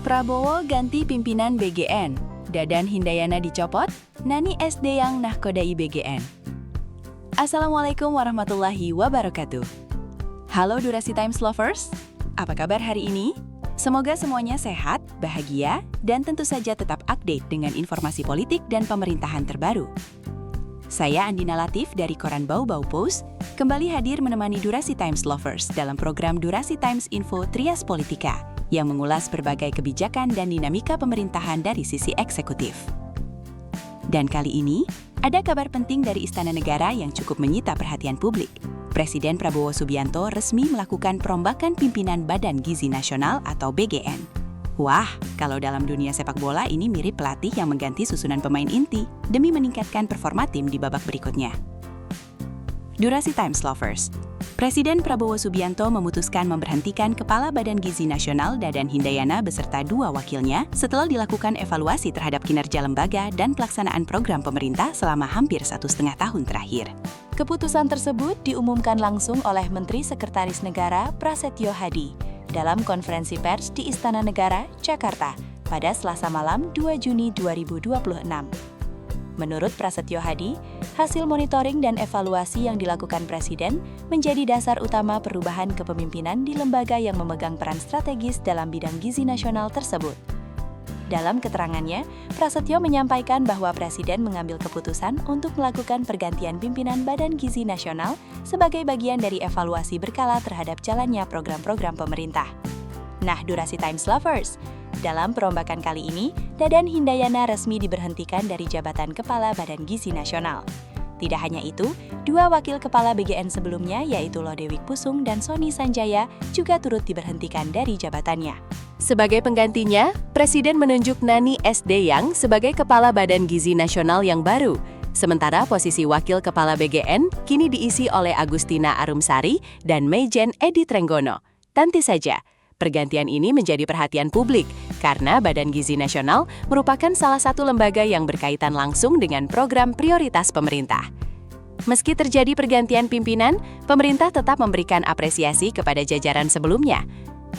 Prabowo ganti pimpinan BGN, Dadan Hindayana dicopot, Nani SD yang nahkodai BGN. Assalamualaikum warahmatullahi wabarakatuh. Halo Durasi Times Lovers, apa kabar hari ini? Semoga semuanya sehat, bahagia, dan tentu saja tetap update dengan informasi politik dan pemerintahan terbaru. Saya Andina Latif dari koran Bau Bau Post, kembali hadir menemani Durasi Times Lovers dalam program Durasi Times Info Trias Politika, yang mengulas berbagai kebijakan dan dinamika pemerintahan dari sisi eksekutif. Dan kali ini, ada kabar penting dari Istana Negara yang cukup menyita perhatian publik. Presiden Prabowo Subianto resmi melakukan perombakan pimpinan Badan Gizi Nasional atau BGN. Wah, kalau dalam dunia sepak bola ini mirip pelatih yang mengganti susunan pemain inti demi meningkatkan performa tim di babak berikutnya. Durasi Times Lovers, Presiden Prabowo Subianto memutuskan memberhentikan Kepala Badan Gizi Nasional Dadan Hindayana beserta 2 wakilnya setelah dilakukan evaluasi terhadap kinerja lembaga dan pelaksanaan program pemerintah selama hampir 1,5 tahun terakhir. Keputusan tersebut diumumkan langsung oleh Menteri Sekretaris Negara Prasetyo Hadi dalam konferensi pers di Istana Negara, Jakarta, pada Selasa malam 2 Juni 2026. Menurut Prasetyo Hadi, hasil monitoring dan evaluasi yang dilakukan Presiden menjadi dasar utama perubahan kepemimpinan di lembaga yang memegang peran strategis dalam bidang gizi nasional tersebut. Dalam keterangannya, Prasetyo menyampaikan bahwa Presiden mengambil keputusan untuk melakukan pergantian pimpinan Badan Gizi Nasional sebagai bagian dari evaluasi berkala terhadap jalannya program-program pemerintah. Nah, Durasi Times Lovers, dalam perombakan kali ini, Dadan Hindayana resmi diberhentikan dari jabatan Kepala Badan Gizi Nasional. Tidak hanya itu, 2 wakil Kepala BGN sebelumnya yaitu Lodewijk Pusung dan Sony Sanjaya juga turut diberhentikan dari jabatannya. Sebagai penggantinya, Presiden menunjuk Nani SD yang sebagai Kepala Badan Gizi Nasional yang baru. Sementara posisi Wakil Kepala BGN kini diisi oleh Agustina Arumsari dan Maijen Edi Trenggono. Tentu saja, pergantian ini menjadi perhatian publik karena Badan Gizi Nasional merupakan salah satu lembaga yang berkaitan langsung dengan program prioritas pemerintah. Meski terjadi pergantian pimpinan, pemerintah tetap memberikan apresiasi kepada jajaran sebelumnya.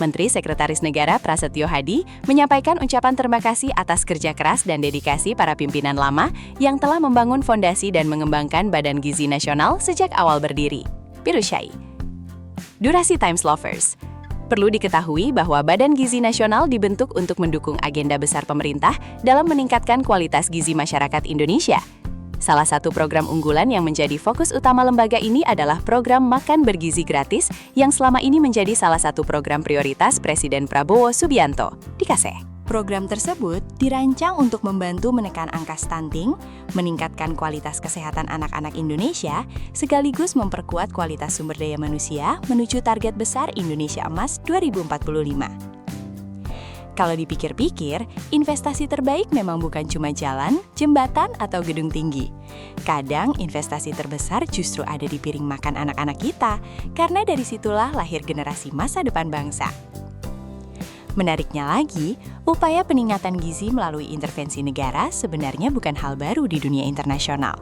Menteri Sekretaris Negara Prasetyo Hadi menyampaikan ucapan terima kasih atas kerja keras dan dedikasi para pimpinan lama yang telah membangun fondasi dan mengembangkan Badan Gizi Nasional sejak awal berdiri. Pirusyai. Durasi Times Lovers, perlu diketahui bahwa Badan Gizi Nasional dibentuk untuk mendukung agenda besar pemerintah dalam meningkatkan kualitas gizi masyarakat Indonesia. Salah satu program unggulan yang menjadi fokus utama lembaga ini adalah program Makan Bergizi Gratis yang selama ini menjadi salah satu program prioritas Presiden Prabowo Subianto. Dikasih. Program tersebut dirancang untuk membantu menekan angka stunting, meningkatkan kualitas kesehatan anak-anak Indonesia, sekaligus memperkuat kualitas sumber daya manusia menuju target besar Indonesia Emas 2045. Kalau dipikir-pikir, investasi terbaik memang bukan cuma jalan, jembatan, atau gedung tinggi. Kadang investasi terbesar justru ada di piring makan anak-anak kita, karena dari situlah lahir generasi masa depan bangsa. Menariknya lagi, upaya peningkatan gizi melalui intervensi negara sebenarnya bukan hal baru di dunia internasional.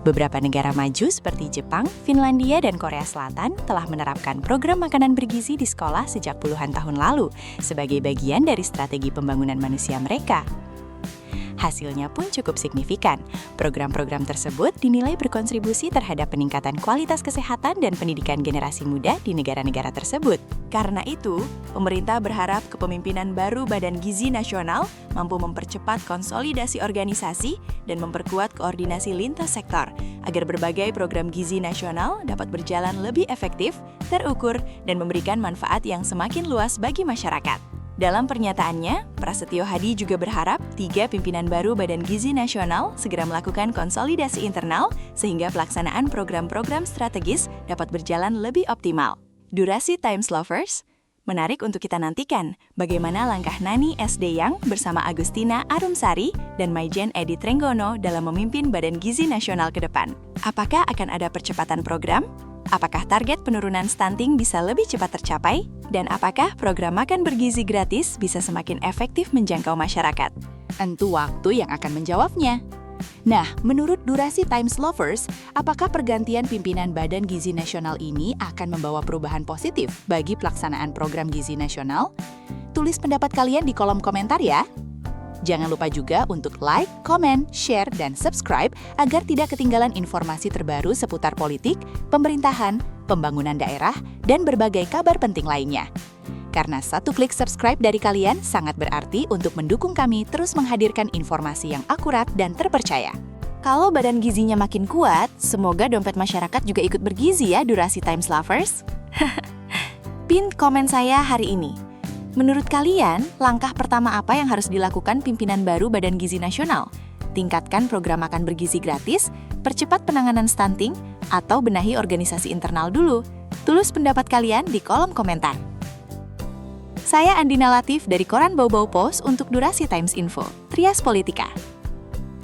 Beberapa negara maju seperti Jepang, Finlandia, dan Korea Selatan telah menerapkan program makanan bergizi di sekolah sejak puluhan tahun lalu sebagai bagian dari strategi pembangunan manusia mereka. Hasilnya pun cukup signifikan. Program-program tersebut dinilai berkontribusi terhadap peningkatan kualitas kesehatan dan pendidikan generasi muda di negara-negara tersebut. Karena itu, pemerintah berharap kepemimpinan baru Badan Gizi Nasional mampu mempercepat konsolidasi organisasi dan memperkuat koordinasi lintas sektor agar berbagai program gizi nasional dapat berjalan lebih efektif, terukur, dan memberikan manfaat yang semakin luas bagi masyarakat. Dalam pernyataannya, Prasetyo Hadi juga berharap 3 pimpinan baru Badan Gizi Nasional segera melakukan konsolidasi internal sehingga pelaksanaan program-program strategis dapat berjalan lebih optimal. Durasi Times Lovers, menarik untuk kita nantikan bagaimana langkah Nani SD yang bersama Agustina Arumsari dan Maijen Edi Trenggono dalam memimpin Badan Gizi Nasional ke depan. Apakah akan ada percepatan program? Apakah target penurunan stunting bisa lebih cepat tercapai? Dan apakah program makan bergizi gratis bisa semakin efektif menjangkau masyarakat? Tentu waktu yang akan menjawabnya. Nah, menurut Durasi Times Lovers, apakah pergantian pimpinan Badan Gizi Nasional ini akan membawa perubahan positif bagi pelaksanaan program gizi nasional? Tulis pendapat kalian di kolom komentar ya. Jangan lupa juga untuk like, komen, share, dan subscribe agar tidak ketinggalan informasi terbaru seputar politik, pemerintahan, pembangunan daerah, dan berbagai kabar penting lainnya. Karena satu klik subscribe dari kalian sangat berarti untuk mendukung kami terus menghadirkan informasi yang akurat dan terpercaya. Kalau badan gizinya makin kuat, semoga dompet masyarakat juga ikut bergizi ya, Durasi Times Lovers. Pin komen saya hari ini. Menurut kalian, langkah pertama apa yang harus dilakukan pimpinan baru Badan Gizi Nasional? Tingkatkan program makan bergizi gratis, percepat penanganan stunting, atau benahi organisasi internal dulu? Tulis pendapat kalian di kolom komentar. Saya Andina Latif dari Koran Bau-Bau Post untuk Durasi Times Info, Trias Politika.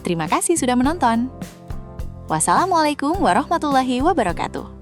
Terima kasih sudah menonton. Wassalamualaikum warahmatullahi wabarakatuh.